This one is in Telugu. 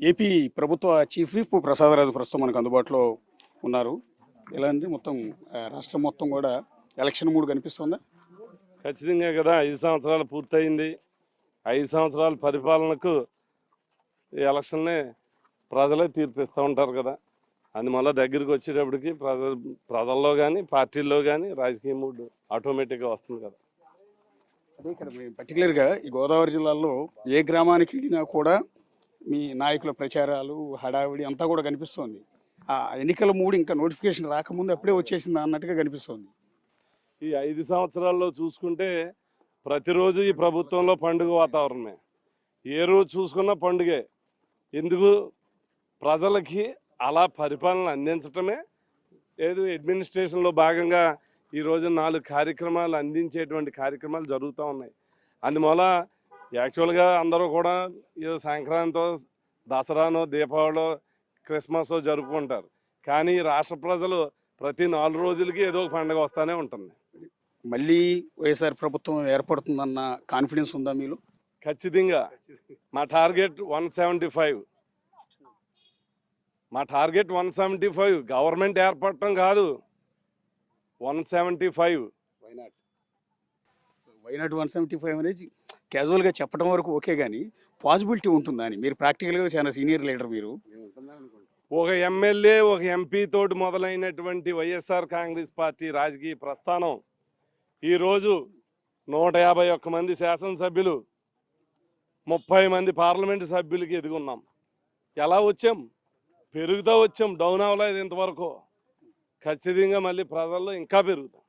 ఏపీ ప్రభుత్వ చీఫ్ విప్ ప్రసాదరాజు ప్రస్తుతం మనకు అందుబాటులో ఉన్నారు. ఎలా అంటే మొత్తం రాష్ట్రం మొత్తం కూడా ఎలక్షన్ మూడ్ కనిపిస్తుందా? ఖచ్చితంగా కదా. 5 సంవత్సరాలు పూర్తయింది. 5 సంవత్సరాల పరిపాలనకు ఈ ఎలక్షన్నే ప్రజలే తీర్పిస్తూ ఉంటారు కదా. అందువల్ల దగ్గరికి వచ్చేటప్పటికి ప్రజల్లో కానీ పార్టీల్లో కానీ రాజకీయ మూడ్ ఆటోమేటిక్గా వస్తుంది కదా. అదే ఇక్కడ పర్టికులర్గా ఈ గోదావరి జిల్లాలో ఏ గ్రామానికి వెళ్ళినా కూడా మీ నాయకుల ప్రచారాలు హడావిడి అంతా కూడా కనిపిస్తోంది. ఆ ఎన్నికల మూడు ఇంకా నోటిఫికేషన్ రాకముందు అప్పుడే వచ్చేసింది అన్నట్టుగా కనిపిస్తోంది. ఈ 5 సంవత్సరాల్లో చూసుకుంటే ప్రతిరోజు ఈ ప్రభుత్వంలో పండుగ వాతావరణమే. ఏ రోజు చూసుకున్నా పండుగే. ఎందుకు? ప్రజలకి అలా పరిపాలన అందించటమే ఏదో అడ్మినిస్ట్రేషన్లో భాగంగా ఈరోజు 4 కార్యక్రమాలు అందించేటువంటి కార్యక్రమాలు జరుగుతూ ఉన్నాయి. అందువల్ల యాక్చువల్గా అందరూ కూడా ఏదో సంక్రాంతో దసరానో దీపావళో క్రిస్మస్ జరుపుకుంటారు. కానీ రాష్ట్ర ప్రజలు ప్రతి 4 రోజులకి ఏదో ఒక పండుగ వస్తూనే ఉంటుంది. మళ్ళీ వైఎస్ఆర్ ప్రభుత్వం ఏర్పడుతుందన్న కాన్ఫిడెన్స్ ఉందా మీలో? ఖచ్చితంగా. మా టార్గెట్ 175. మా టార్గెట్ 175. గవర్నమెంట్ ఏర్పడటం కాదు, 175. వైనాట్ 175 అనేది క్యాజువల్గా చెప్పడం వరకు ఓకే, కానీ పాసిబిలిటీ ఉంటుందా అని మీరు ప్రాక్టికల్గా చాలా సీనియర్ లీడర్ మీరు. ఒక ఎమ్మెల్యే ఒక ఎంపీ తోటి మొదలైనటువంటి వైఎస్ఆర్ కాంగ్రెస్ పార్టీ రాజకీయ ప్రస్థానం ఈరోజు 151 మంది శాసనసభ్యులు, 30 మంది పార్లమెంటు సభ్యులకి ఎదుగున్నాం. ఎలా వచ్చాం? పెరుగుతూ వచ్చాం, డౌన్ అవ్వలేదు ఇంతవరకు. ఖచ్చితంగా మళ్ళీ ప్రజల్లో ఇంకా పెరుగుతాం.